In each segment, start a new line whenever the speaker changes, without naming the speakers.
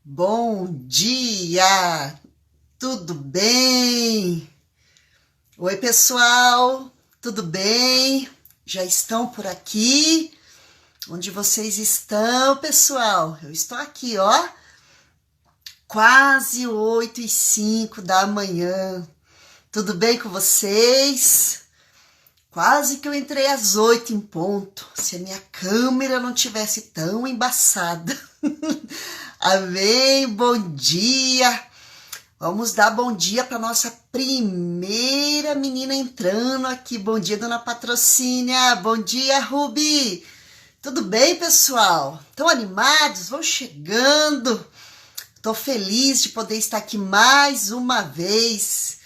Bom dia! Tudo bem? Oi, pessoal, tudo bem? Já estão por aqui? Onde vocês estão, pessoal? Eu estou aqui, ó, quase 8h05 da manhã. Tudo bem com vocês? Quase que eu entrei às 8 em ponto, se a minha câmera não tivesse tão embaçada. Amém, bom dia! Vamos dar bom dia para nossa primeira menina entrando aqui. Bom dia, dona Patrocínia. Bom dia, Rubi. Tudo bem, pessoal? Estão animados? Vão chegando. Estou feliz de poder estar aqui mais uma vez.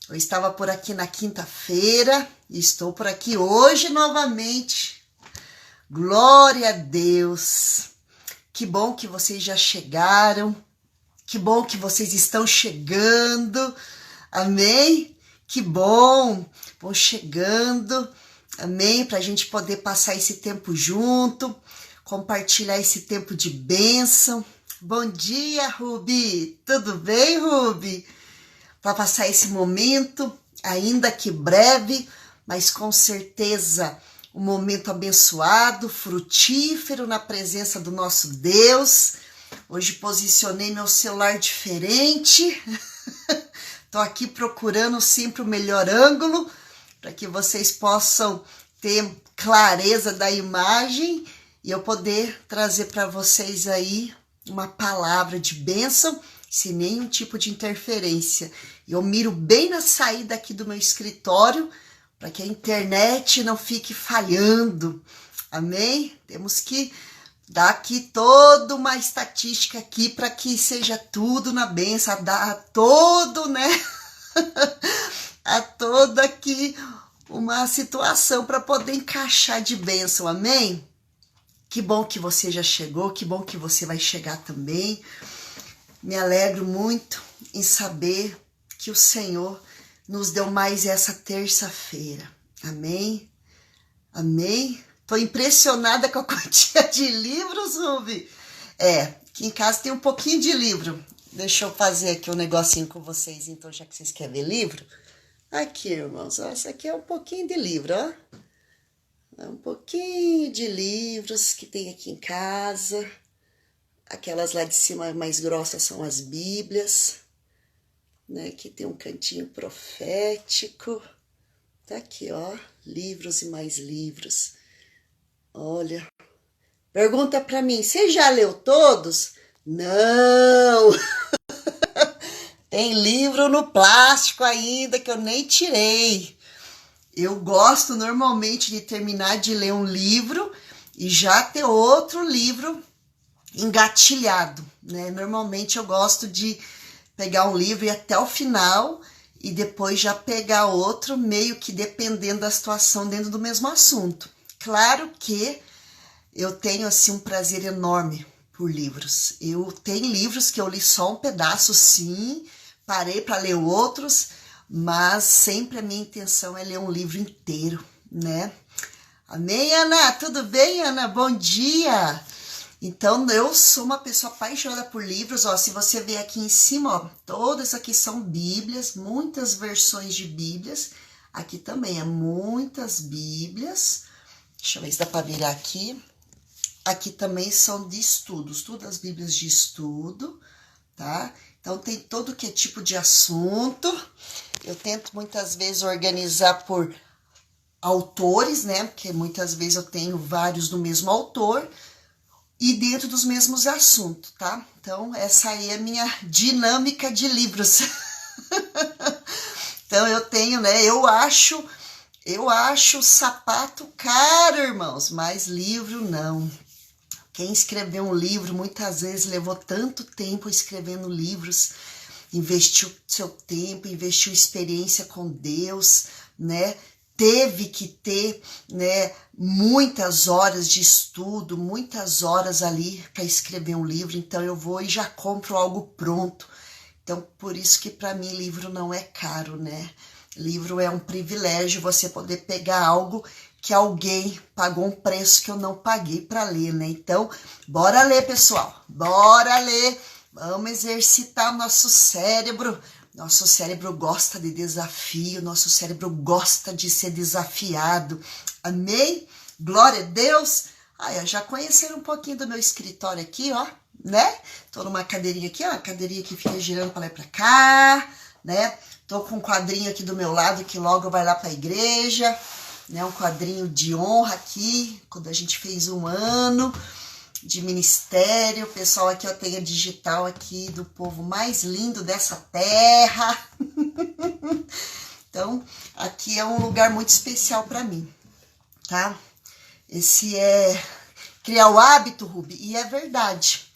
Eu estava por aqui na quinta-feira e estou por aqui hoje novamente. Glória a Deus. Que bom que vocês já chegaram. Que bom que vocês estão chegando, amém? Que bom, vão chegando, amém? Para a gente poder passar esse tempo junto, compartilhar esse tempo de bênção. Bom dia, Rubi, tudo bem, Rubi? Para passar esse momento, ainda que breve, mas com certeza um momento abençoado, frutífero na presença do nosso Deus. Hoje posicionei meu celular diferente, tô aqui procurando sempre o melhor ângulo para que vocês possam ter clareza da imagem e eu poder trazer para vocês aí uma palavra de bênção sem nenhum tipo de interferência. Eu miro bem na saída aqui do meu escritório para que a internet não fique falhando, amém? Temos que dá aqui toda uma estatística aqui para que seja tudo na benção, dá todo, né? A toda aqui uma situação para poder encaixar de bênção, amém? Que bom que você já chegou, que bom que você vai chegar também. Me alegro muito em saber que o Senhor nos deu mais essa terça-feira, amém? Amém? Tô impressionada com a quantia de livros, Rubi. Aqui em casa tem um pouquinho de livro. Deixa eu fazer aqui um negocinho com vocês, então, já que vocês querem ver livro. Aqui, irmãos, ó, essa aqui é um pouquinho de livro, ó. É um pouquinho de livros que tem aqui em casa. Aquelas lá de cima mais grossas são as Bíblias, né? Aqui tem um cantinho profético. Tá aqui, ó, livros e mais livros. Olha, pergunta para mim, você já leu todos? Não! Tem livro no plástico ainda que eu nem tirei. Eu gosto normalmente de terminar de ler um livro e já ter outro livro engatilhado, né? Normalmente eu gosto de pegar um livro e ir até o final e depois já pegar outro, meio que dependendo da situação dentro do mesmo assunto. Claro que eu tenho assim um prazer enorme por livros. Eu tenho livros que eu li só um pedaço, sim, parei para ler outros, mas sempre a minha intenção é ler um livro inteiro, né? Amém, Ana? Tudo bem, Ana? Bom dia! Então, eu sou uma pessoa apaixonada por livros, ó, se você ver aqui em cima, ó, todas aqui são Bíblias, muitas versões de Bíblias, aqui também é muitas Bíblias. Deixa eu ver se dá para virar aqui. Aqui também são de estudos, todas as Bíblias de estudo, tá? Então tem todo que é tipo de assunto. Eu tento muitas vezes organizar por autores, né? Porque muitas vezes eu tenho vários do mesmo autor e dentro dos mesmos assuntos, tá? Então essa aí é a minha dinâmica de livros. Então eu tenho, né? Eu acho sapato caro, irmãos, mas livro não. Quem escreveu um livro muitas vezes levou tanto tempo escrevendo livros, investiu seu tempo, investiu experiência com Deus, né? Teve que ter, né, muitas horas de estudo, muitas horas ali para escrever um livro. Então eu vou e já compro algo pronto. Então por isso que para mim livro não é caro, né? Livro é um privilégio você poder pegar algo que alguém pagou um preço que eu não paguei para ler, né? Então, bora ler, pessoal. Bora ler Vamos exercitar o nosso cérebro. Nosso cérebro gosta de desafio, nosso cérebro gosta de ser desafiado. Amém? Glória a Deus. Já conheceram um pouquinho do meu escritório aqui, ó, né? Tô numa cadeirinha aqui, ó, uma cadeirinha que fica girando para lá e para cá, né? Tô com um quadrinho aqui do meu lado que logo vai lá para a igreja, né? Um quadrinho de honra aqui, quando a gente fez 1 ano de ministério. O pessoal aqui, ó, tem a digital aqui do povo mais lindo dessa terra. Então, aqui é um lugar muito especial para mim, tá? Esse é criar o hábito, Rubi, e é verdade.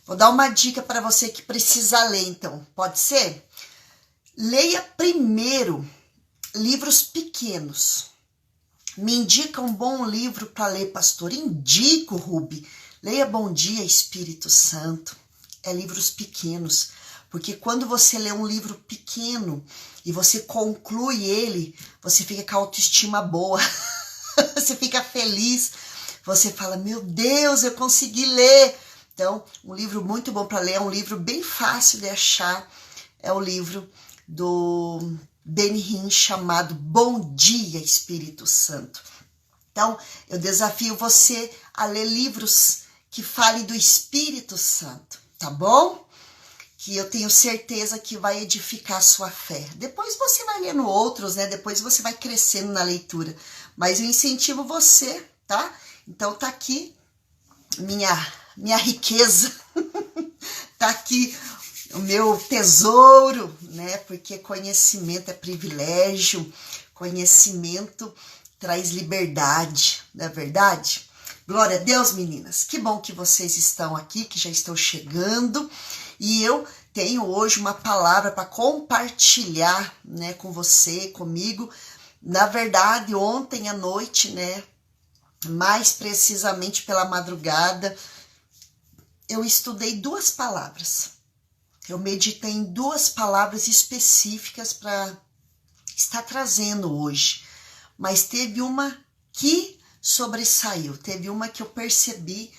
Vou dar uma dica para você que precisa ler, então. Pode ser? Leia primeiro livros pequenos. Me indica um bom livro para ler, pastor? Indico, Rubi. Leia Bom Dia, Espírito Santo. É livros pequenos. Porque quando você lê um livro pequeno e você conclui ele, você fica com a autoestima boa. Você fica feliz. Você fala, meu Deus, eu consegui ler. Então, um livro muito bom para ler, é um livro bem fácil de achar. É o livro do Benny Hinn chamado Bom Dia, Espírito Santo. Então, eu desafio você a ler livros que falem do Espírito Santo, tá bom? Que eu tenho certeza que vai edificar a sua fé. Depois você vai lendo outros, né? Depois você vai crescendo na leitura. Mas eu incentivo você, tá? Então tá aqui minha riqueza. Tá aqui o meu tesouro, né? Porque conhecimento é privilégio. Conhecimento traz liberdade, não é verdade? Glória a Deus, meninas. Que bom que vocês estão aqui, que já estão chegando. E eu tenho hoje uma palavra para compartilhar, né, com você, comigo. Na verdade, ontem à noite, né, mais precisamente pela madrugada, eu estudei 2 palavras. Eu meditei em 2 palavras específicas para estar trazendo hoje. Mas teve uma que sobressaiu, teve uma que eu percebi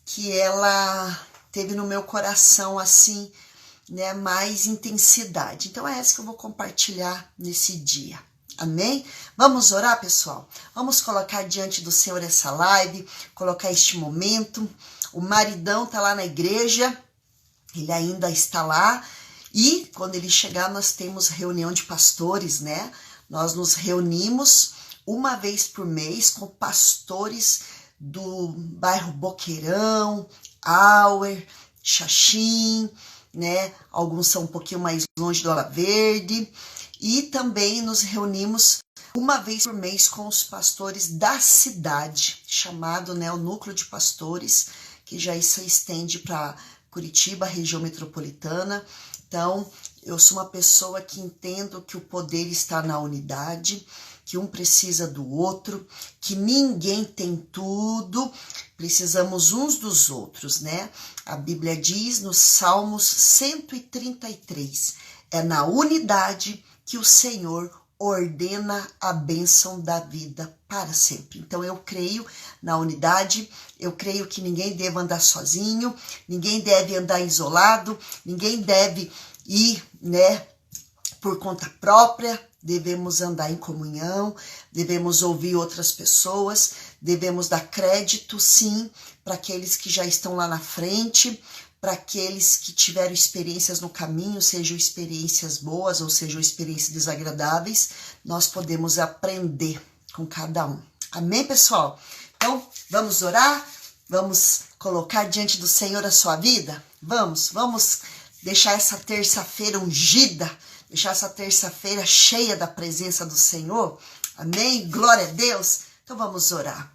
que ela teve no meu coração, assim, né, mais intensidade. Então é essa que eu vou compartilhar nesse dia. Amém? Vamos orar, pessoal? Vamos colocar diante do Senhor essa live, colocar este momento. O maridão tá lá na igreja, ele ainda está lá. E quando ele chegar, nós temos reunião de pastores, né? Nós nos reunimos uma vez por mês com pastores do bairro Boqueirão, Auer, Xaxim, né? Alguns são um pouquinho mais longe do Ala Verde. E também nos reunimos uma vez por mês com os pastores da cidade, chamado, né, o Núcleo de Pastores, que já se estende para Curitiba, região metropolitana. Então, eu sou uma pessoa que entendo que o poder está na unidade, que um precisa do outro, que ninguém tem tudo, precisamos uns dos outros, né? A Bíblia diz no Salmos 133, é na unidade que o Senhor ordena a bênção da vida para sempre. Então eu creio na unidade, eu creio que ninguém deve andar sozinho, ninguém deve andar isolado, ninguém deve ir, né, por conta própria. Devemos andar em comunhão, devemos ouvir outras pessoas, devemos dar crédito, sim, para aqueles que já estão lá na frente, para aqueles que tiveram experiências no caminho, sejam experiências boas ou sejam experiências desagradáveis, nós podemos aprender com cada um. Amém, pessoal? Então, vamos orar? Vamos colocar diante do Senhor a sua vida? Vamos deixar essa terça-feira ungida, deixar essa terça-feira cheia da presença do Senhor. Amém? Glória a Deus. Então vamos orar.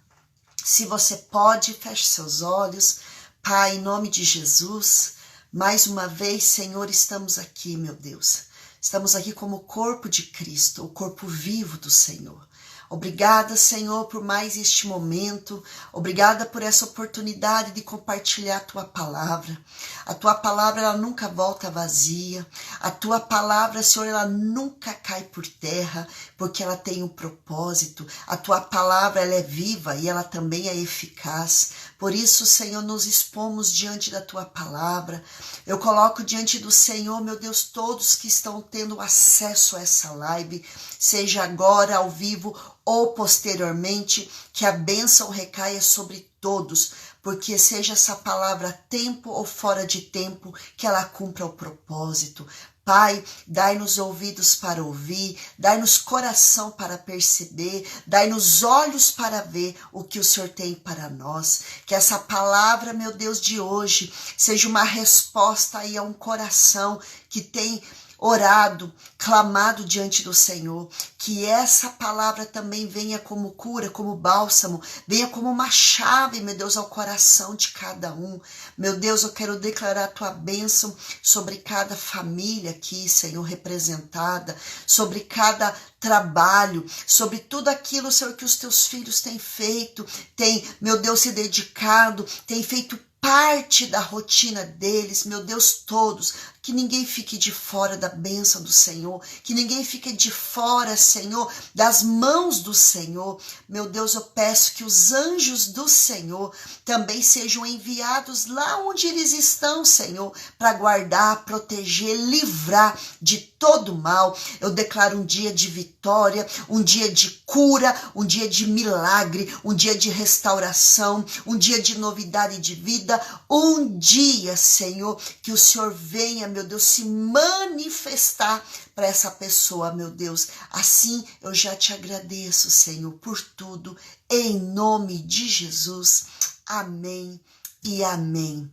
Se você pode, feche seus olhos. Pai, em nome de Jesus, mais uma vez, Senhor, estamos aqui, meu Deus. Estamos aqui como o corpo de Cristo, o corpo vivo do Senhor. Obrigada, Senhor, por mais este momento. Obrigada por essa oportunidade de compartilhar a Tua palavra. A Tua palavra, ela nunca volta vazia. A Tua palavra, Senhor, ela nunca cai por terra, porque ela tem um propósito. A Tua palavra, ela é viva e ela também é eficaz. Por isso, Senhor, nos expomos diante da Tua palavra. Eu coloco diante do Senhor, meu Deus, todos que estão tendo acesso a essa live, seja agora ao vivo ou posteriormente, que a bênção recaia sobre todos, porque seja essa palavra tempo ou fora de tempo, que ela cumpra o propósito. Pai, dai-nos ouvidos para ouvir, dai-nos coração para perceber, dai-nos olhos para ver o que o Senhor tem para nós. Que essa palavra, meu Deus, de hoje, seja uma resposta aí a um coração que tem orado, clamado diante do Senhor, que essa palavra também venha como cura, como bálsamo, venha como uma chave, meu Deus, ao coração de cada um. Meu Deus, eu quero declarar a Tua bênção sobre cada família aqui, Senhor, representada, sobre cada trabalho, sobre tudo aquilo, Senhor, que os Teus filhos têm feito, têm, meu Deus, se dedicado, têm feito parte da rotina deles, meu Deus, todos, que ninguém fique de fora da bênção do Senhor, que ninguém fique de fora, Senhor, das mãos do Senhor. Meu Deus, eu peço que os anjos do Senhor também sejam enviados lá onde eles estão, Senhor, para guardar, proteger, livrar de todo mal. Eu declaro um dia de vitória, um dia de cura, um dia de milagre, um dia de restauração, um dia de novidade de vida, um dia, Senhor, que o Senhor venha, meu Deus, se manifestar para essa pessoa, meu Deus. Assim eu já te agradeço, Senhor, por tudo, em nome de Jesus. Amém e amém.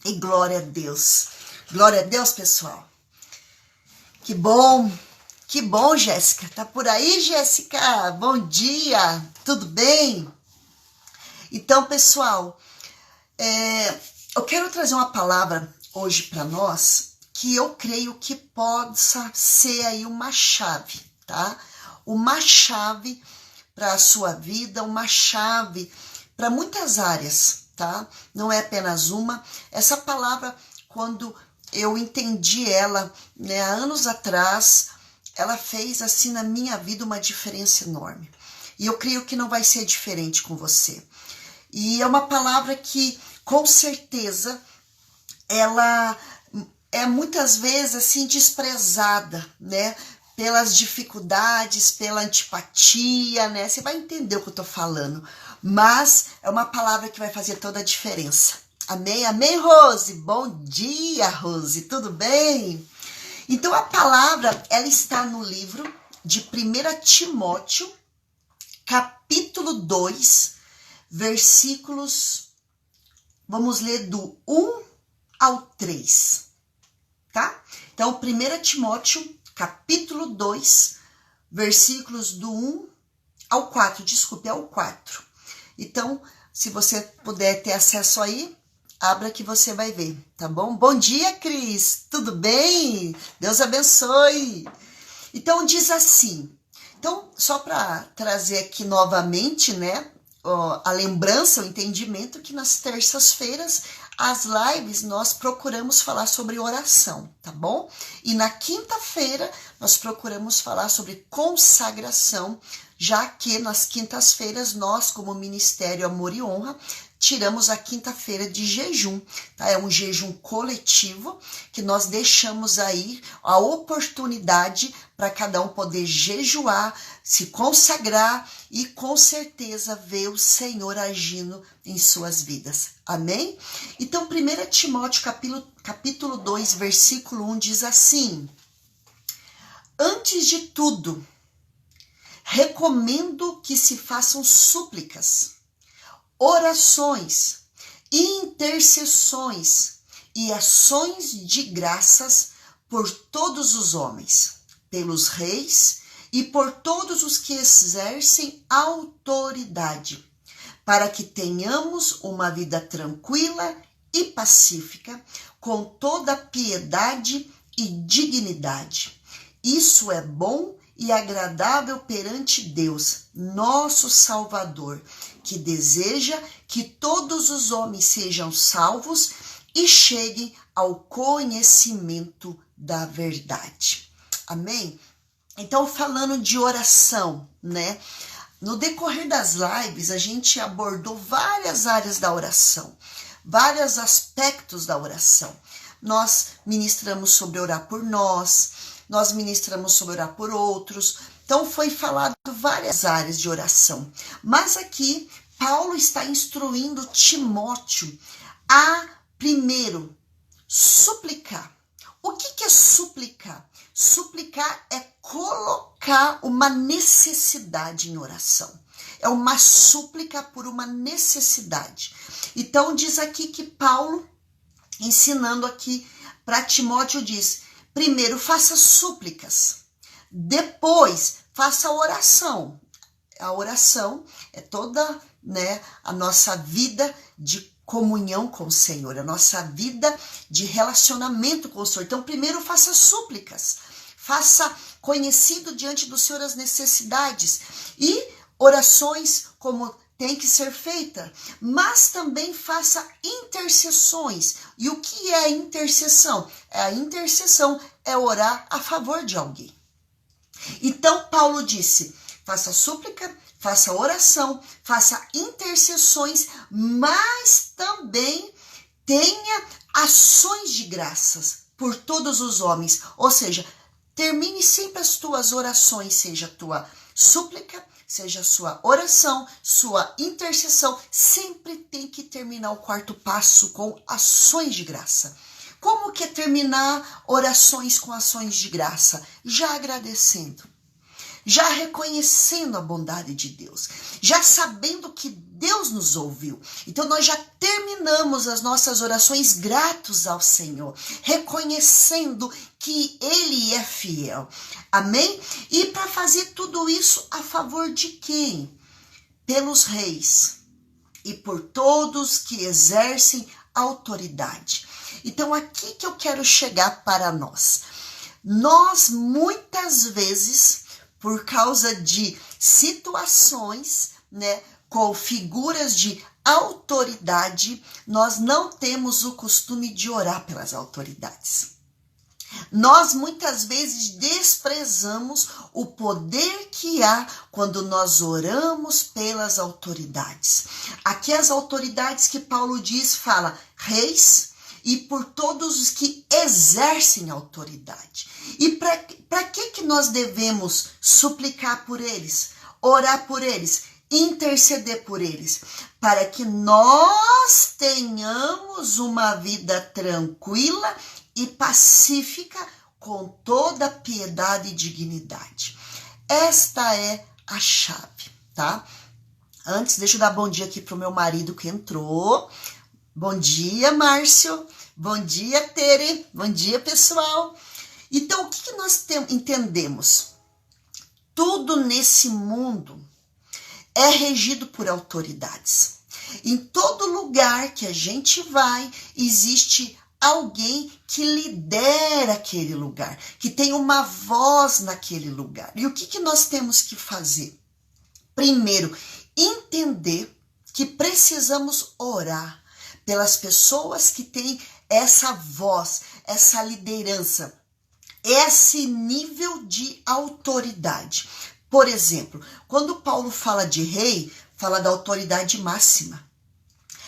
E glória a Deus. Glória a Deus, pessoal. Que bom, Jéssica. Tá por aí, Jéssica? Bom dia, tudo bem? Então, pessoal, eu quero trazer uma palavra hoje para nós que eu creio que possa ser aí uma chave, tá? Uma chave para a sua vida, uma chave para muitas áreas, tá? Não é apenas uma. Essa palavra, quando eu entendi ela, né, há anos atrás, ela fez assim na minha vida uma diferença enorme. E eu creio que não vai ser diferente com você. E é uma palavra que, com certeza, ela é muitas vezes assim desprezada, né? Pelas dificuldades, pela antipatia, né? Você vai entender o que eu tô falando. Mas é uma palavra que vai fazer toda a diferença. Amém? Amém, Rose? Bom dia, Rose. Tudo bem? Então, a palavra, ela está no livro de 1 Timóteo, capítulo 2, versículos, vamos ler do 1 ao 3, tá? Então, 1 Timóteo, capítulo 2, versículos do 1 ao 4, desculpe, ao 4. Então, se você puder ter acesso aí, abra que você vai ver, tá bom? Bom dia, Cris, tudo bem? Deus abençoe. Então, diz assim, então, só para trazer aqui novamente, né, a lembrança, o entendimento que nas terças-feiras, as lives, nós procuramos falar sobre oração, tá bom? E na quinta-feira, nós procuramos falar sobre consagração, já que nas quintas-feiras, nós, como Ministério Amor e Honra, tiramos a quinta-feira de jejum, tá? É um jejum coletivo que nós deixamos aí a oportunidade para cada um poder jejuar, se consagrar e com certeza ver o Senhor agindo em suas vidas. Amém? Então, 1 Timóteo capítulo 2, versículo 1 diz assim: antes de tudo, recomendo que se façam súplicas, orações, intercessões e ações de graças por todos os homens, pelos reis e por todos os que exercem autoridade, para que tenhamos uma vida tranquila e pacífica, com toda piedade e dignidade. Isso é bom e agradável perante Deus, nosso Salvador, que deseja que todos os homens sejam salvos e cheguem ao conhecimento da verdade. Amém? Então, falando de oração, né? No decorrer das lives, a gente abordou várias áreas da oração, vários aspectos da oração. Nós ministramos sobre orar por nós ministramos sobre orar por outros. Então, foi falado várias áreas de oração. Mas aqui, Paulo está instruindo Timóteo a, primeiro, suplicar. O que é suplicar? Suplicar é colocar uma necessidade em oração. É uma súplica por uma necessidade. Então, diz aqui que Paulo, ensinando aqui para Timóteo, diz: primeiro, faça súplicas. Depois, faça oração. A oração é toda, né, a nossa vida de comunhão com o Senhor, a nossa vida de relacionamento com o Senhor. Então, primeiro, faça súplicas. Faça conhecido diante do Senhor as necessidades e orações como tem que ser feita, mas também faça intercessões. E o que é intercessão? A intercessão é orar a favor de alguém. Então, Paulo disse: faça súplica, faça oração, faça intercessões, mas também tenha ações de graças por todos os homens. Ou seja, termine sempre as tuas orações, seja a tua súplica, seja a sua oração, sua intercessão, sempre tem que terminar o quarto passo com ações de graça. Como que é terminar orações com ações de graça? Já agradecendo, já reconhecendo a bondade de Deus, já sabendo que Deus nos ouviu. Então nós já terminamos as nossas orações gratos ao Senhor, reconhecendo que Ele é fiel. Amém? E para fazer tudo isso a favor de quem? Pelos reis e por todos que exercem autoridade. Então aqui que eu quero chegar para nós. Nós muitas vezes, por causa de situações, né, com figuras de autoridade, nós não temos o costume de orar pelas autoridades. Nós muitas vezes desprezamos o poder que há quando nós oramos pelas autoridades. Aqui as autoridades que Paulo diz, fala reis e por todos os que exercem autoridade. E para que nós devemos suplicar por eles, orar por eles, interceder por eles? Para que nós tenhamos uma vida tranquila e pacífica, com toda piedade e dignidade. Esta é a chave, tá? Antes, deixa eu dar bom dia aqui pro meu marido que entrou. Bom dia, Márcio. Bom dia, Tere. Bom dia, pessoal. Então, o que nós entendemos? Tudo nesse mundo é regido por autoridades. Em todo lugar que a gente vai, existe alguém que lidera aquele lugar, que tem uma voz naquele lugar. E o que nós temos que fazer? Primeiro, entender que precisamos orar pelas pessoas que têm essa voz, essa liderança, esse nível de autoridade. Por exemplo, quando Paulo fala de rei, fala da autoridade máxima.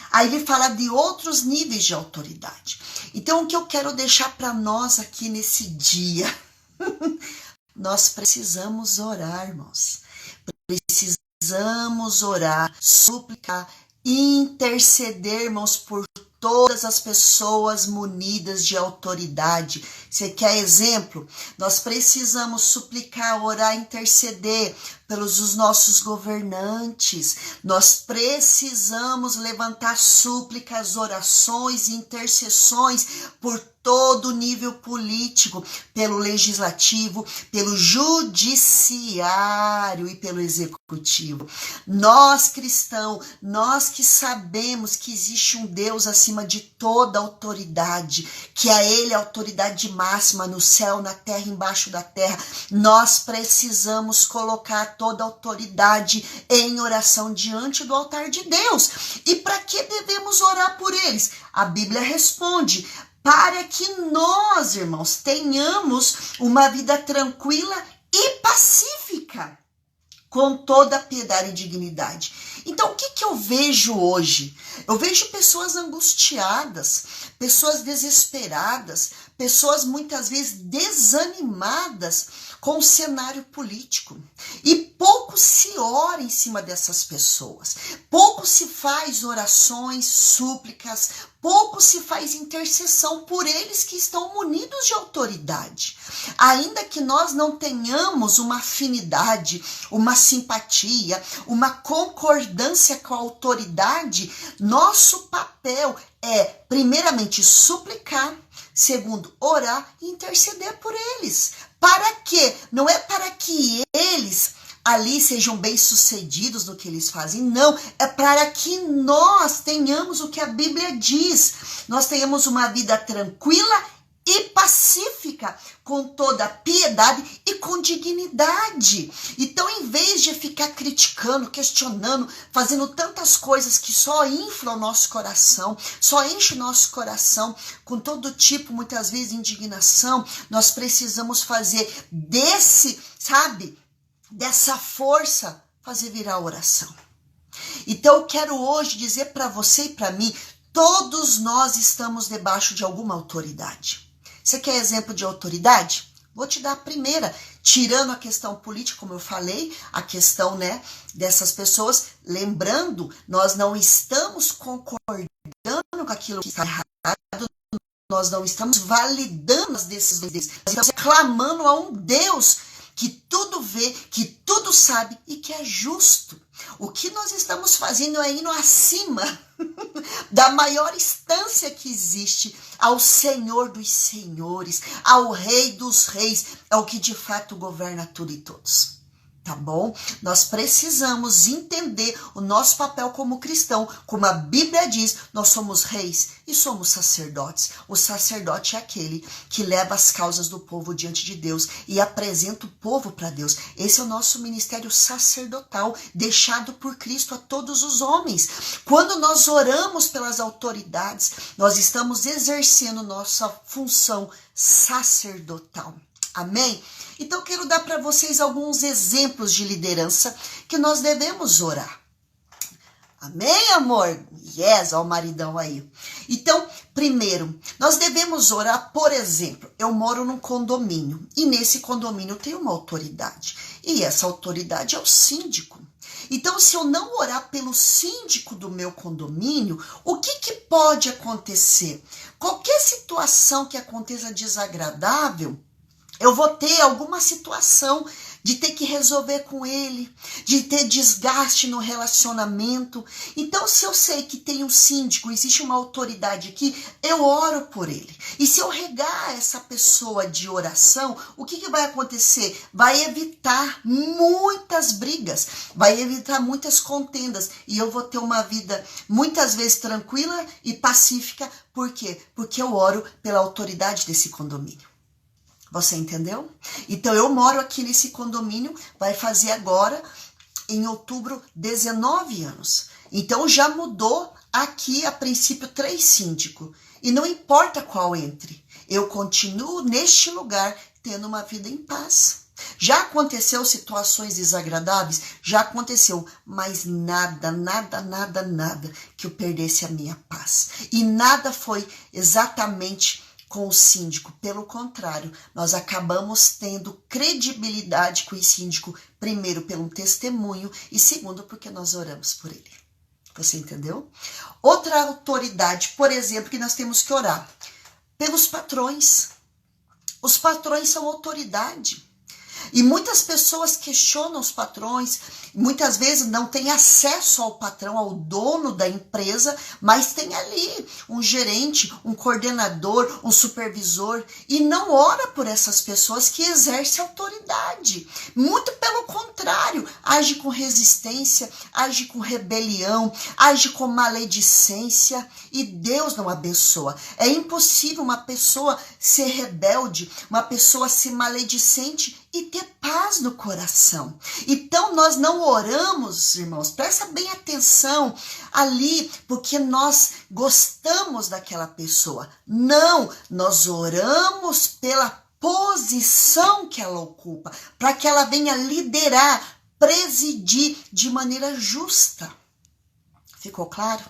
Aí ele fala de outros níveis de autoridade. Então, o que eu quero deixar para nós aqui nesse dia, nós precisamos orar, irmãos. Precisamos orar, suplicar, interceder, irmãos, por todas as pessoas munidas de autoridade. Você quer exemplo? Nós precisamos suplicar, orar, interceder pelos os nossos governantes. Nós precisamos levantar súplicas, orações e intercessões por todo nível nível político, pelo legislativo, pelo judiciário e pelo executivo. Nós cristãos, nós que sabemos que existe um Deus acima de toda autoridade, que a Ele é a autoridade máxima no céu, na terra, embaixo da terra, nós precisamos colocar toda a autoridade em oração diante do altar de Deus. E para que devemos orar por eles? A Bíblia responde: para que nós, irmãos, tenhamos uma vida tranquila e pacífica, com toda piedade e dignidade. Então, o que eu vejo hoje? Eu vejo pessoas angustiadas, pessoas desesperadas, pessoas muitas vezes desanimadas com o cenário político. E pouco se ora em cima dessas pessoas, pouco se faz orações, súplicas, pouco se faz intercessão por eles que estão munidos de autoridade. Ainda que nós não tenhamos uma afinidade, uma simpatia, uma concordância com a autoridade, nosso papel é, primeiramente, suplicar, segundo, orar e interceder por eles. Para quê? Não é para que eles ali sejam bem-sucedidos no que eles fazem, não, é para que nós tenhamos o que a Bíblia diz, nós tenhamos uma vida tranquila e pacífica, com toda piedade e com dignidade. Então, em vez de ficar criticando, questionando, fazendo tantas coisas que só inflam o nosso coração, só enche o nosso coração com todo tipo, muitas vezes, de indignação, nós precisamos fazer dessa força, fazer virar oração. Então, eu quero hoje dizer para você e para mim, todos nós estamos debaixo de alguma autoridade. Você quer exemplo de autoridade? Vou te dar a primeira, tirando a questão política, como eu falei, a questão, dessas pessoas. Lembrando, nós não estamos concordando com aquilo que está errado, nós não estamos validando as decisões deles, nós estamos clamando a um Deus que tudo vê, que tudo sabe e que é justo. O que nós estamos fazendo é indo acima da maior instância que existe, ao Senhor dos senhores, ao Rei dos reis, ao que de fato governa tudo e todos. Tá bom? Nós precisamos entender o nosso papel como cristão. Como a Bíblia diz, nós somos reis e somos sacerdotes. O sacerdote é aquele que leva as causas do povo diante de Deus e apresenta o povo para Deus. Esse é o nosso ministério sacerdotal, deixado por Cristo a todos os homens. Quando nós oramos pelas autoridades, nós estamos exercendo nossa função sacerdotal. Amém? Então, eu quero dar para vocês alguns exemplos de liderança que nós devemos orar. Amém, amor? Yes, ó o maridão aí. Então, primeiro, nós devemos orar, por exemplo, eu moro num condomínio e nesse condomínio tem uma autoridade. E essa autoridade é o síndico. Então, se eu não orar pelo síndico do meu condomínio, o que pode acontecer? Qualquer situação que aconteça desagradável, eu vou ter alguma situação de ter que resolver com ele, de ter desgaste no relacionamento. Então, se eu sei que tem um síndico, existe uma autoridade aqui, eu oro por ele. E se eu regar essa pessoa de oração, o que vai acontecer? Vai evitar muitas brigas, vai evitar muitas contendas. E eu vou ter uma vida muitas vezes tranquila e pacífica. Por quê? Porque eu oro pela autoridade desse condomínio. Você entendeu? Então, eu moro aqui nesse condomínio, vai fazer agora, em outubro, 19 anos. Então, já mudou aqui, a princípio, 3 síndicos. E não importa qual entre, eu continuo neste lugar, tendo uma vida em paz. Já aconteceu situações desagradáveis? Já aconteceu, mas nada que eu perdesse a minha paz. E nada foi exatamente com o síndico, pelo contrário, nós acabamos tendo credibilidade com o síndico, primeiro pelo testemunho e segundo porque nós oramos por ele. Você entendeu? Outra autoridade, por exemplo, que nós temos que orar, pelos patrões. Os patrões são autoridade. E muitas pessoas questionam os patrões, muitas vezes não têm acesso ao patrão, ao dono da empresa, mas tem ali um gerente, um coordenador, um supervisor, e não ora por essas pessoas que exercem autoridade. Muito pelo contrário, age com resistência, age com rebelião, age com maledicência, e Deus não abençoa. É impossível uma pessoa ser rebelde, uma pessoa ser maledicente e ter paz no coração. Então nós não oramos, irmãos, presta bem atenção ali, porque nós gostamos daquela pessoa. Não, nós oramos pela posição que ela ocupa, para que ela venha liderar, presidir de maneira justa. Ficou claro?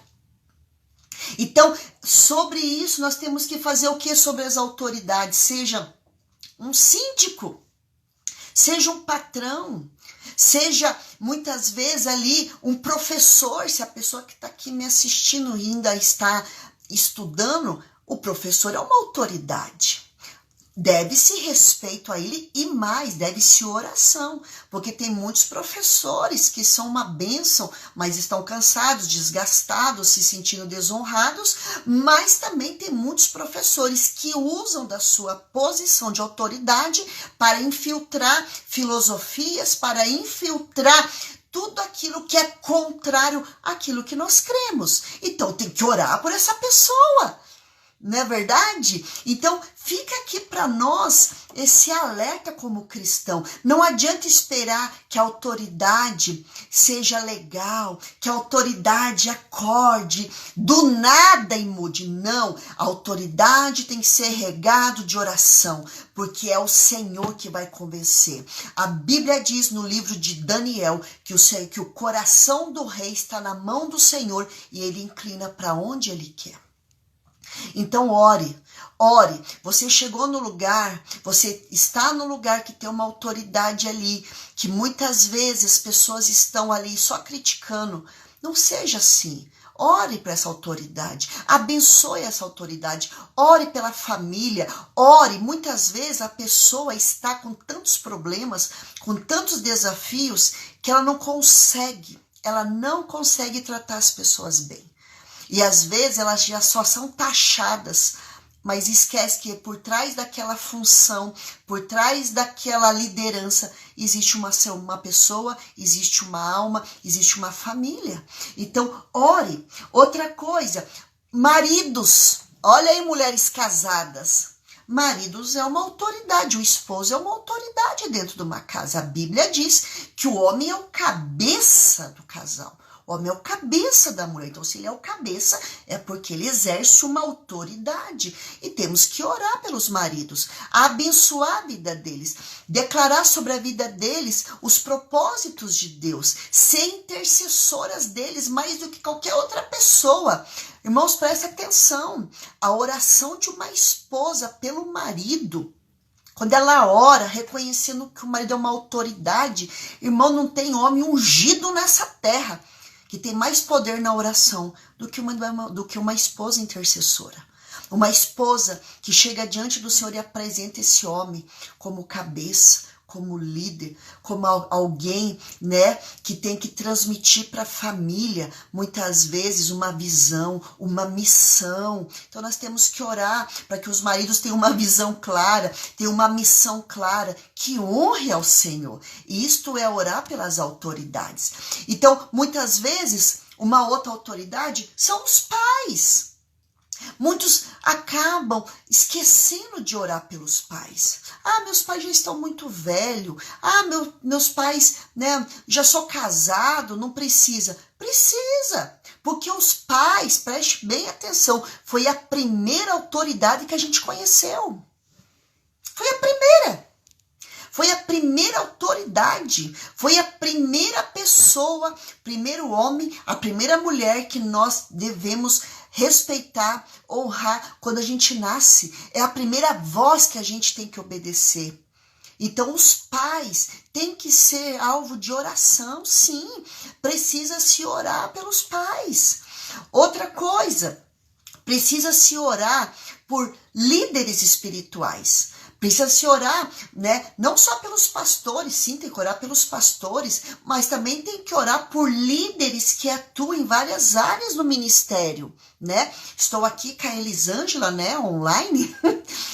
Então, sobre isso, nós temos que fazer o que sobre as autoridades? Seja um síndico, seja um patrão, seja muitas vezes ali um professor, se a pessoa que está aqui me assistindo ainda está estudando, o professor é uma autoridade. Deve-se respeito a ele e mais, deve-se oração, porque tem muitos professores que são uma bênção, mas estão cansados, desgastados, se sentindo desonrados, mas também tem muitos professores que usam da sua posição de autoridade para infiltrar filosofias, para infiltrar tudo aquilo que é contrário àquilo que nós cremos. Então tem que orar por essa pessoa. Não é verdade? Então, fica aqui para nós esse alerta como cristão. Não adianta esperar que a autoridade seja legal, que a autoridade acorde do nada e mude. Não, a autoridade tem que ser regado de oração, porque é o Senhor que vai convencer. A Bíblia diz no livro de Daniel que o coração do rei está na mão do Senhor e ele inclina para onde ele quer. Então ore. Você chegou no lugar, você está no lugar que tem uma autoridade ali, que muitas vezes as pessoas estão ali só criticando. Não seja assim. Ore para essa autoridade, abençoe essa autoridade, ore pela família, ore. Muitas vezes a pessoa está com tantos problemas, com tantos desafios, que ela não consegue tratar as pessoas bem. E às vezes elas já só são taxadas, mas esquece que por trás daquela função, por trás daquela liderança, existe uma pessoa, existe uma alma, existe uma família. Então, ore. Outra coisa, maridos, olha aí mulheres casadas. Maridos é uma autoridade, o esposo é uma autoridade dentro de uma casa. A Bíblia diz que o homem é o cabeça do casal. O homem é o cabeça da mulher. Então, se ele é o cabeça, é porque ele exerce uma autoridade. E temos que orar pelos maridos, abençoar a vida deles, declarar sobre a vida deles os propósitos de Deus, ser intercessoras deles mais do que qualquer outra pessoa. Irmãos, presta atenção. A oração de uma esposa pelo marido, quando ela ora, reconhecendo que o marido é uma autoridade, irmão, não tem homem ungido nessa terra que tem mais poder na oração do que uma esposa intercessora. Uma esposa que chega diante do Senhor e apresenta esse homem como cabeça, como líder, como alguém, né, que tem que transmitir para a família, muitas vezes, uma visão, uma missão. Então nós temos que orar para que os maridos tenham uma visão clara, tenham uma missão clara, que honre ao Senhor. E isto é orar pelas autoridades. Então, muitas vezes, uma outra autoridade são os pais. Muitos acabam esquecendo de orar pelos pais. Ah, meus pais já estão muito velhos. Ah, meus pais, né, já sou casado, não precisa. Precisa, porque os pais, preste bem atenção, foi a primeira autoridade que a gente conheceu. Foi a primeira. Foi a primeira autoridade, foi a primeira pessoa, primeiro homem, a primeira mulher que nós devemos respeitar, honrar quando a gente nasce. É a primeira voz que a gente tem que obedecer. Então os pais têm que ser alvo de oração, sim. Precisa-se orar pelos pais. Outra coisa, precisa-se orar por líderes espirituais. Precisa-se orar, né? Não só pelos pastores, sim, tem que orar pelos pastores, mas também tem que orar por líderes que atuam em várias áreas do ministério, né? Estou aqui com a Elisângela, né, online.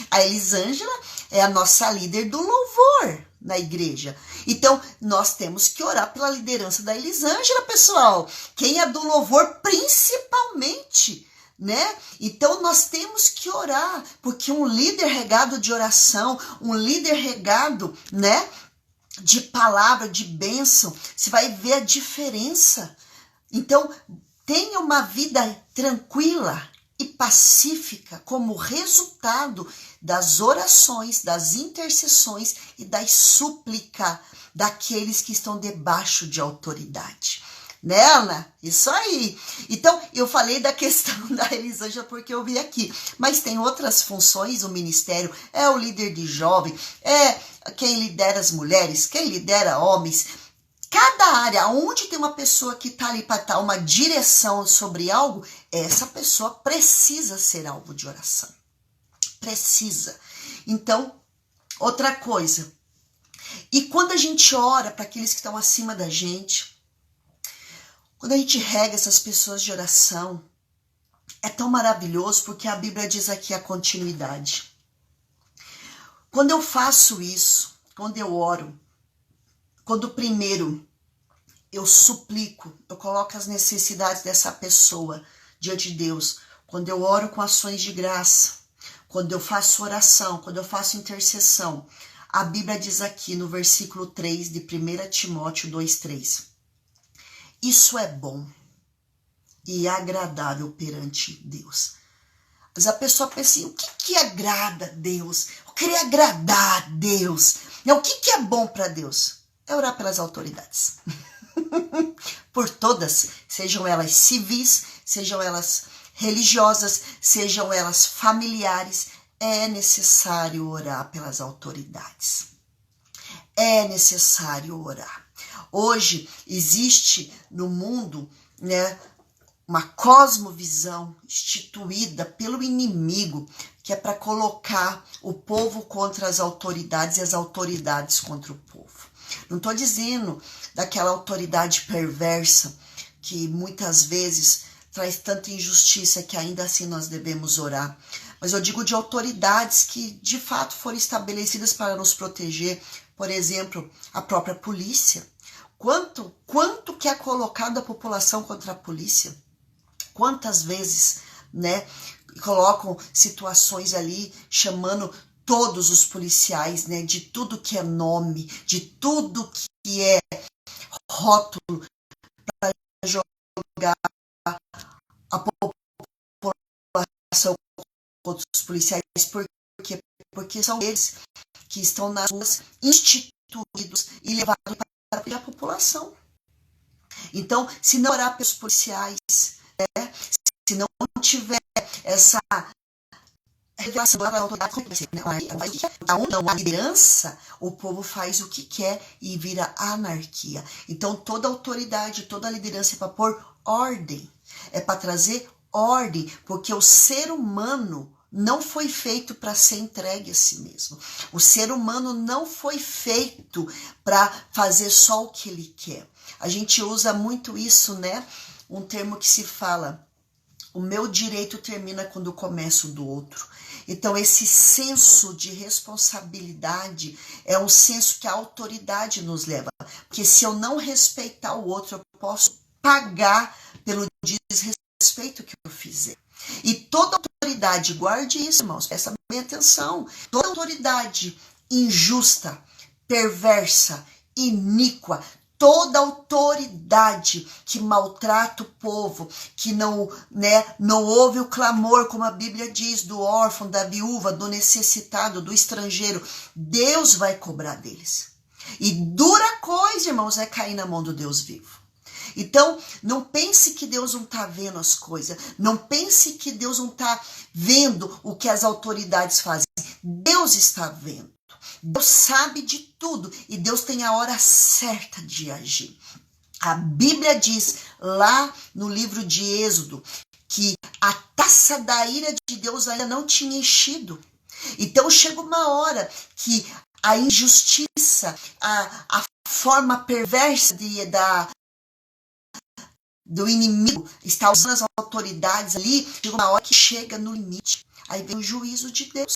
A Elisângela é a nossa líder do louvor na igreja. Então, nós temos que orar pela liderança da Elisângela, pessoal. Quem é do louvor, principalmente, né? Então nós temos que orar, porque um líder regado de oração, um líder regado, né, de palavra, de bênção, você vai ver a diferença. Então, tenha uma vida tranquila e pacífica como resultado das orações, das intercessões e das súplicas daqueles que estão debaixo de autoridade. Né, Ana? Isso aí. Então, eu falei da questão da Elisângela porque eu vi aqui. Mas tem outras funções, o ministério é o líder de jovem, é quem lidera as mulheres, quem lidera homens. Cada área, onde tem uma pessoa que está ali para dar uma direção sobre algo, essa pessoa precisa ser alvo de oração. Precisa. Então, outra coisa. E quando a gente ora para aqueles que estão acima da gente, quando a gente rega essas pessoas de oração, é tão maravilhoso porque a Bíblia diz aqui a continuidade. Quando eu faço isso, quando eu oro, quando primeiro eu suplico, eu coloco as necessidades dessa pessoa diante de Deus, quando eu oro com ações de graça, quando eu faço oração, quando eu faço intercessão, a Bíblia diz aqui no versículo 3 de 1 Timóteo 2:3. Isso é bom e agradável perante Deus. Mas a pessoa pensa assim, o que agrada a Deus? Eu queria agradar a Deus. O que é bom para Deus? É orar pelas autoridades. Por todas, sejam elas civis, sejam elas religiosas, sejam elas familiares, é necessário orar pelas autoridades. É necessário orar. Hoje existe no mundo, né, uma cosmovisão instituída pelo inimigo, que é para colocar o povo contra as autoridades e as autoridades contra o povo. Não estou dizendo daquela autoridade perversa que muitas vezes traz tanta injustiça que ainda assim nós devemos orar. Mas eu digo de autoridades que de fato foram estabelecidas para nos proteger. Por exemplo, a própria polícia. Quanto que é colocado a população contra a polícia? Quantas vezes, né, colocam situações ali chamando todos os policiais, né, de tudo que é nome, de tudo que é rótulo para jogar a população contra os policiais. Por quê? Porque são eles que estão nas ruas instituídos e levados para a população. Então, se não orar pelos policiais, né, se não tiver essa revelação da autoridade, a liderança, o povo faz o que quer e vira anarquia. Então, toda autoridade, toda liderança é para pôr ordem, é para trazer ordem, porque o ser humano não foi feito para ser entregue a si mesmo. O ser humano não foi feito para fazer só o que ele quer. A gente usa muito isso, né? Um termo que se fala, o meu direito termina quando começa o do outro. Então, esse senso de responsabilidade é um senso que a autoridade nos leva. Porque se eu não respeitar o outro, eu posso pagar pelo desrespeito que eu fizer. E toda autoridade, guarde isso, irmãos, presta bem atenção. Toda autoridade injusta, perversa, iníqua, toda autoridade que maltrata o povo, que não ouve o clamor, como a Bíblia diz, do órfão, da viúva, do necessitado, do estrangeiro, Deus vai cobrar deles. E dura coisa, irmãos, é cair na mão do Deus vivo. Então, não pense que Deus não está vendo as coisas. Não pense que Deus não está vendo o que as autoridades fazem. Deus está vendo. Deus sabe de tudo. E Deus tem a hora certa de agir. A Bíblia diz lá no livro de Êxodo que a taça da ira de Deus ainda não tinha enchido. Então chega uma hora que a injustiça, a forma perversa do inimigo está usando as autoridades ali, chega uma hora que chega no limite. Aí vem o juízo de Deus.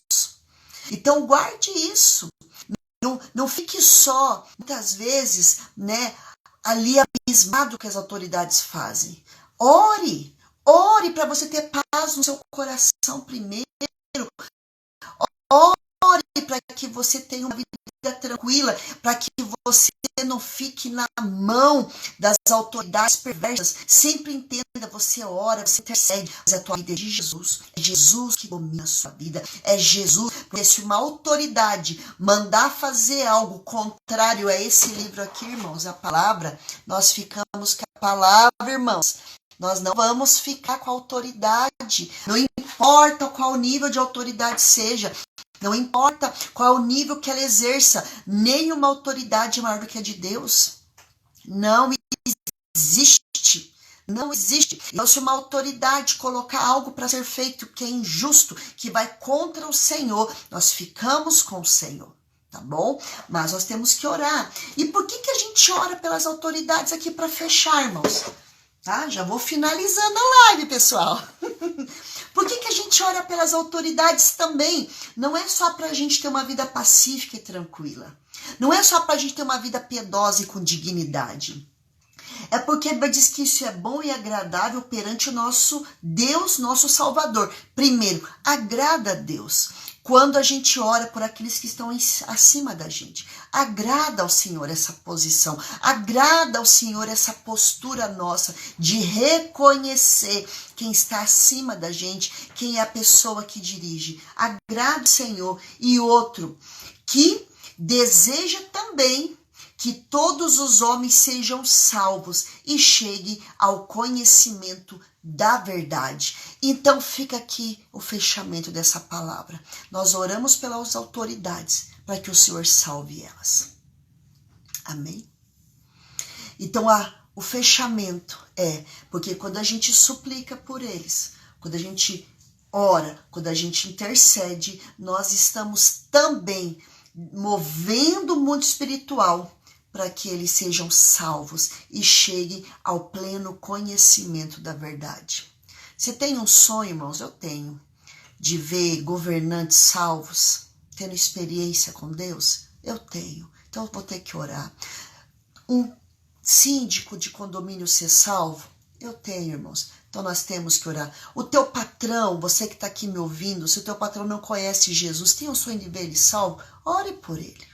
Então guarde isso. Não fique só, muitas vezes, né, ali abismado que as autoridades fazem. Ore para você ter paz no seu coração primeiro. Ore para que você tenha uma vida tranquila, para que você não fique na mão das autoridades perversas. Sempre entenda, você ora, você intercede, mas a tua vida é de Jesus. É Jesus que domina a sua vida. É Jesus. Porque se uma autoridade mandar fazer algo contrário a esse livro aqui, irmãos, a palavra, nós ficamos com a palavra, irmãos. Nós não vamos ficar com a autoridade. Não importa qual nível de autoridade seja. Não importa qual é o nível que ela exerça, nenhuma autoridade é maior do que a de Deus. Não existe. Não existe. Então, se uma autoridade colocar algo para ser feito que é injusto, que vai contra o Senhor, nós ficamos com o Senhor, tá bom? Mas nós temos que orar. E por que a gente ora pelas autoridades aqui para fechar, irmãos? Tá? Já vou finalizando a live, pessoal. Por que a gente ora pelas autoridades também? Não é só para a gente ter uma vida pacífica e tranquila. Não é só para a gente ter uma vida piedosa e com dignidade. É porque a Bíblia diz que isso é bom e agradável perante o nosso Deus, nosso Salvador. Primeiro, agrada a Deus. Quando a gente ora por aqueles que estão acima da gente, agrada ao Senhor essa posição, agrada ao Senhor essa postura nossa de reconhecer quem está acima da gente, quem é a pessoa que dirige. Agrada o Senhor. E outro, que deseja também que todos os homens sejam salvos e cheguem ao conhecimento da verdade. Então fica aqui o fechamento dessa palavra. Nós oramos pelas autoridades para que o Senhor salve elas. Amém? Então o fechamento é, porque quando a gente suplica por eles, quando a gente ora, quando a gente intercede, nós estamos também movendo o mundo espiritual para que eles sejam salvos e cheguem ao pleno conhecimento da verdade. Você tem um sonho, irmãos? Eu tenho, de ver governantes salvos, tendo experiência com Deus? Eu tenho. Então eu vou ter que orar. Um síndico de condomínio ser salvo? Eu tenho, irmãos. Então nós temos que orar. O teu patrão, você que está aqui me ouvindo, se o teu patrão não conhece Jesus, tem o sonho de ver ele salvo? Ore por ele.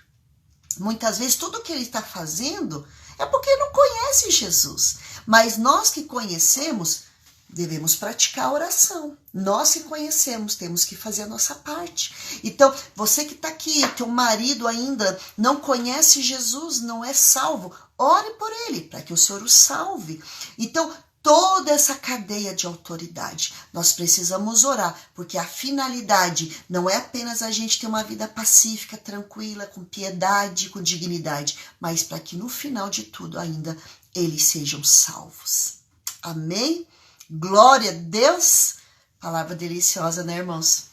Muitas vezes tudo que ele está fazendo é porque não conhece Jesus. Mas nós que conhecemos, devemos praticar a oração. Nós que conhecemos, temos que fazer a nossa parte. Então, você que está aqui, teu marido ainda não conhece Jesus, não é salvo, ore por ele, para que o Senhor o salve. Então, toda essa cadeia de autoridade, nós precisamos orar, porque a finalidade não é apenas a gente ter uma vida pacífica, tranquila, com piedade, com dignidade, mas para que no final de tudo ainda eles sejam salvos. Amém? Glória a Deus! Palavra deliciosa, né, irmãos?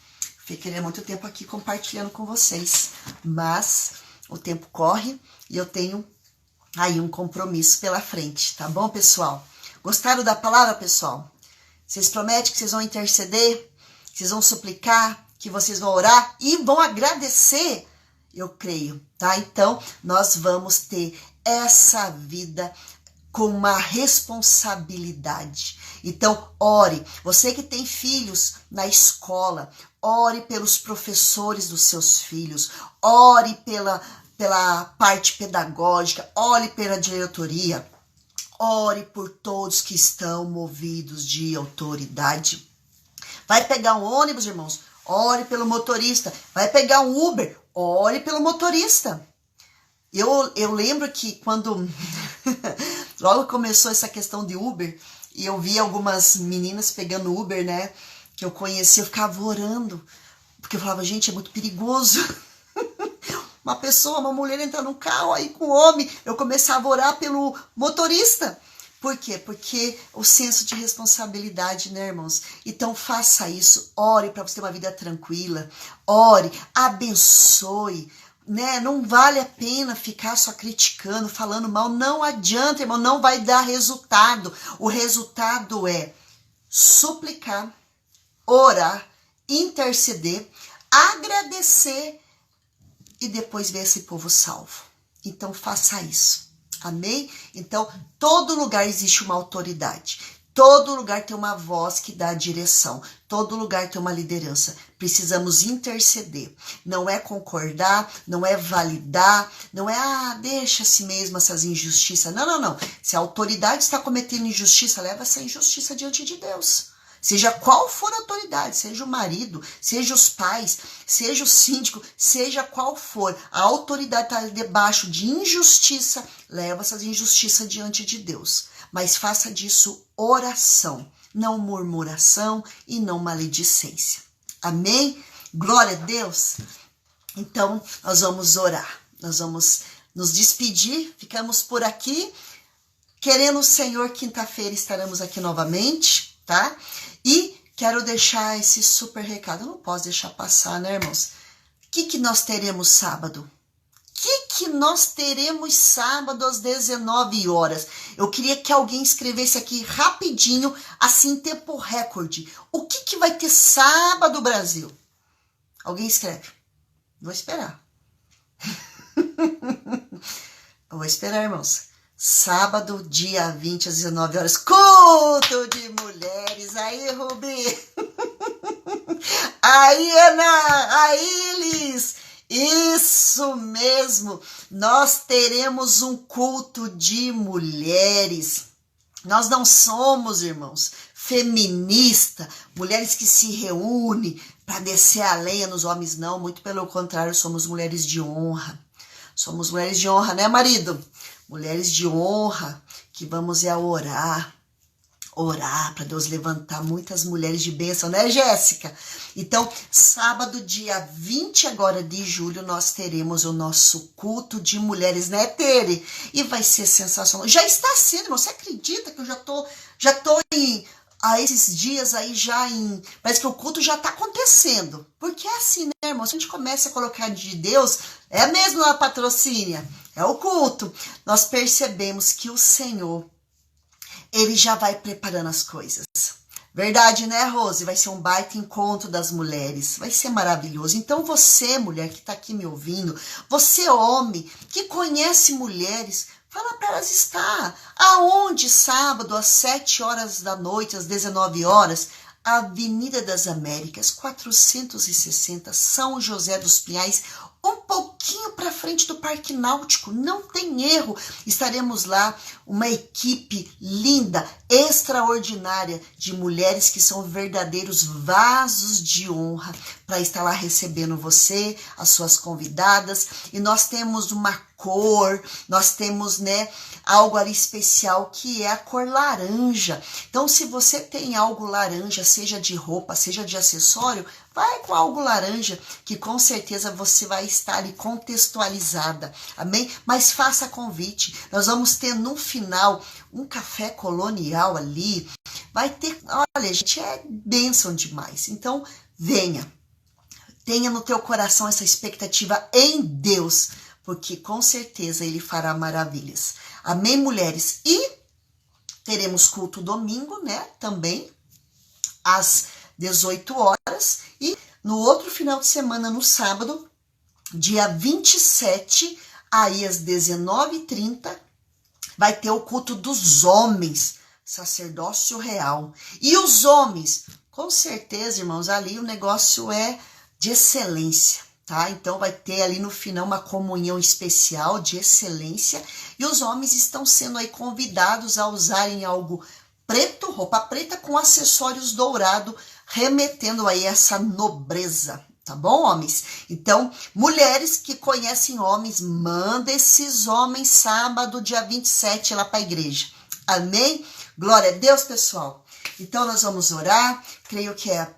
Ficaria muito tempo aqui compartilhando com vocês, mas o tempo corre e eu tenho aí um compromisso pela frente, tá bom, pessoal? Gostaram da palavra, pessoal? Vocês prometem que vocês vão interceder, que vocês vão suplicar, que vocês vão orar e vão agradecer? Eu creio, tá? Então, nós vamos ter essa vida com uma responsabilidade. Então, ore. Você que tem filhos na escola, ore pelos professores dos seus filhos, ore pela parte pedagógica, ore pela diretoria. Ore por todos que estão movidos de autoridade. Vai pegar um ônibus, irmãos? Ore pelo motorista. Vai pegar um Uber? Ore pelo motorista. Eu lembro que quando logo começou essa questão de Uber, e eu vi algumas meninas pegando Uber, né? Que eu conheci, eu ficava orando. Porque eu falava, gente, é muito perigoso. Uma mulher entra no carro aí com um homem, eu começava a orar pelo motorista, Por quê? Porque o senso de responsabilidade, né, irmãos? Então faça isso, ore para você ter uma vida tranquila, ore, abençoe, né? Não vale a pena ficar só criticando, falando mal, não adianta, irmão, não vai dar resultado. O resultado é suplicar, orar, interceder, agradecer e depois ver esse povo salvo. Então faça isso. Amém? Então, todo lugar existe uma autoridade. Todo lugar tem uma voz que dá a direção. Todo lugar tem uma liderança. Precisamos interceder. Não é concordar, não é validar, não é, deixa assim mesmo essas injustiças. Não, não, não. Se a autoridade está cometendo injustiça, leva essa injustiça diante de Deus. Seja qual for a autoridade, seja o marido, seja os pais, seja o síndico, seja qual for, a autoridade está debaixo de injustiça, leva essas injustiças diante de Deus. Mas faça disso oração, não murmuração e não maledicência. Amém? Glória a Deus. Então, nós vamos orar, nós vamos nos despedir, ficamos por aqui. Querendo o Senhor, quinta-feira estaremos aqui novamente, tá? E quero deixar esse super recado, eu não posso deixar passar, né, irmãos? O que nós teremos sábado? O que nós teremos sábado às 19 horas? Eu queria que alguém escrevesse aqui rapidinho, assim, em tempo recorde. O que vai ter sábado, Brasil? Alguém escreve. Vou esperar. Eu vou esperar, irmãos. Sábado, dia 20, às 19 horas, culto de mulheres. Aí, Rubi. Aí, Ana. Aí, Liz. Isso mesmo. Nós teremos um culto de mulheres. Nós não somos, irmãos, feminista, mulheres que se reúnem para descer a lenha nos homens, não. Muito pelo contrário, somos mulheres de honra. Somos mulheres de honra, né, marido? Mulheres de honra, que vamos orar para Deus levantar muitas mulheres de bênção, né, Jéssica? Então, sábado, dia 20 agora de julho, nós teremos o nosso culto de mulheres, né, Tere? E vai ser sensacional. Já está sendo, irmão, você acredita que eu já tô esses dias aí parece que o culto já tá acontecendo. Porque é assim, né, irmão? Se a gente começa a colocar de Deus, é mesmo a patrocínio, é o culto. Nós percebemos que o Senhor, Ele já vai preparando as coisas. Verdade, né, Rose? Vai ser um baita encontro das mulheres. Vai ser maravilhoso. Então você, mulher que tá aqui me ouvindo, você, homem, que conhece mulheres, fala para elas estar. Aonde? Sábado, às 7 horas da noite, às 19 horas, Avenida das Américas, 460, São José dos Pinhais, um pouquinho para frente do Parque Náutico, não tem erro. Estaremos lá, uma equipe linda, extraordinária, de mulheres que são verdadeiros vasos de honra para estar lá recebendo você, as suas convidadas. E nós temos uma cor, nós temos, né, algo ali especial que é a cor laranja. Então, se você tem algo laranja, seja de roupa, seja de acessório, vai com algo laranja, que com certeza você vai estar ali contextualizada, amém? Mas faça convite, nós vamos ter no final um café colonial ali, vai ter, olha, gente, é bênção demais. Então, venha, tenha no teu coração essa expectativa em Deus, porque com certeza Ele fará maravilhas. Amém, mulheres? E teremos culto domingo, né, também, às 18 horas, e no outro final de semana, no sábado, dia 27, aí às 19h30, vai ter o culto dos homens, sacerdócio real. E os homens, com certeza, irmãos, ali o negócio é de excelência, tá? Então vai ter ali no final uma comunhão especial de excelência, e os homens estão sendo aí convidados a usarem algo preto, roupa preta com acessórios dourados, remetendo aí essa nobreza, tá bom, homens? Então, mulheres que conhecem homens, manda esses homens sábado, dia 27, lá para a igreja. Amém? Glória a Deus, pessoal. Então, nós vamos orar, creio que é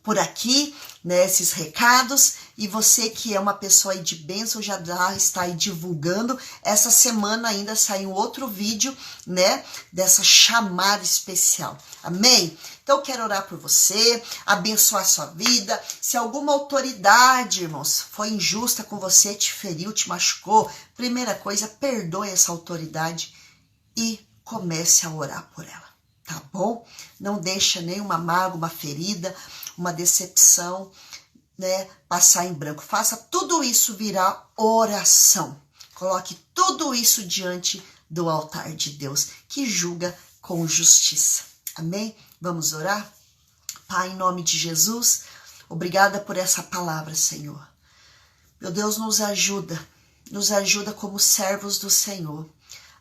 por aqui, né, esses recados, E você que é uma pessoa aí de bênção, já está aí divulgando. Essa semana ainda saiu outro vídeo, né, dessa chamada especial. Amém? Então eu quero orar por você, abençoar a sua vida. Se alguma autoridade, irmãos, foi injusta com você, te feriu, te machucou, primeira coisa, perdoe essa autoridade e comece a orar por ela, tá bom? Não deixa nenhuma mágoa, uma ferida, uma decepção, né, passar em branco. Faça tudo isso virar oração. Coloque tudo isso diante do altar de Deus, que julga com justiça. Amém? Vamos orar? Pai, em nome de Jesus, obrigada por essa palavra, Senhor. Meu Deus, nos ajuda como servos do Senhor,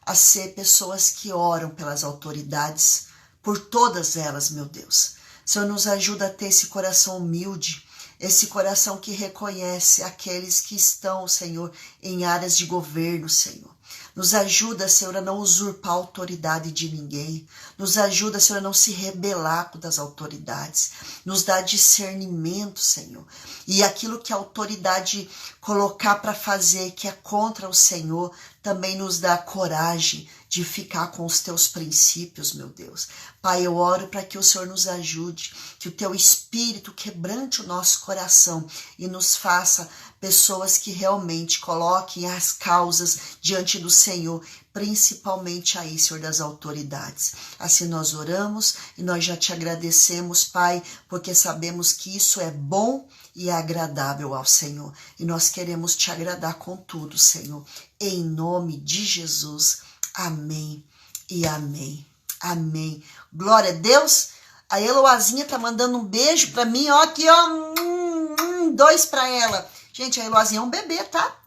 a ser pessoas que oram pelas autoridades, por todas elas, meu Deus. Senhor, nos ajuda a ter esse coração humilde, esse coração que reconhece aqueles que estão, Senhor, em áreas de governo, Senhor. Nos ajuda, Senhor, a não usurpar a autoridade de ninguém. Nos ajuda, Senhor, a não se rebelar contra as autoridades. Nos dá discernimento, Senhor. E aquilo que a autoridade colocar para fazer, que é contra o Senhor, também nos dá coragem de ficar com os teus princípios, meu Deus. Pai, eu oro para que o Senhor nos ajude, que o teu Espírito quebrante o nosso coração e nos faça pessoas que realmente coloquem as causas diante do Senhor, principalmente aí, Senhor, das autoridades. Assim nós oramos e nós já te agradecemos, Pai, porque sabemos que isso é bom e é agradável ao Senhor. E nós queremos te agradar com tudo, Senhor. Em nome de Jesus. Amém e amém. Amém. Glória a Deus. A Eloazinha tá mandando um beijo pra mim, ó, aqui, ó. 2 pra ela. Gente, a Eloazinha é um bebê, tá?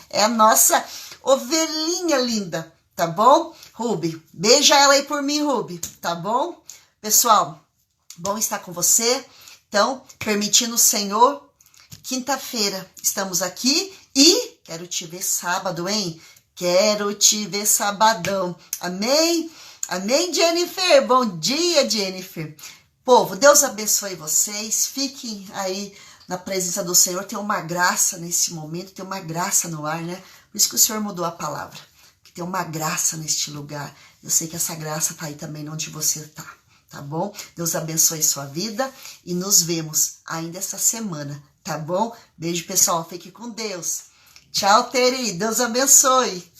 É a nossa ovelhinha linda, tá bom? Ruby, beija ela aí por mim, Ruby, tá bom? Pessoal, bom estar com você. Então, permitindo o Senhor, quinta-feira estamos aqui e quero te ver sábado, hein? Quero te ver sabadão. Amém? Amém, Jennifer? Bom dia, Jennifer. Povo, Deus abençoe vocês. Fiquem aí na presença do Senhor. Tem uma graça nesse momento, tem uma graça no ar, né? Por isso que o Senhor mudou a palavra. Que tem uma graça neste lugar. Eu sei que essa graça tá aí também onde você tá. Tá bom? Deus abençoe sua vida e nos vemos ainda essa semana, tá bom? Beijo, pessoal. Fique com Deus. Tchau, Teri. Deus abençoe.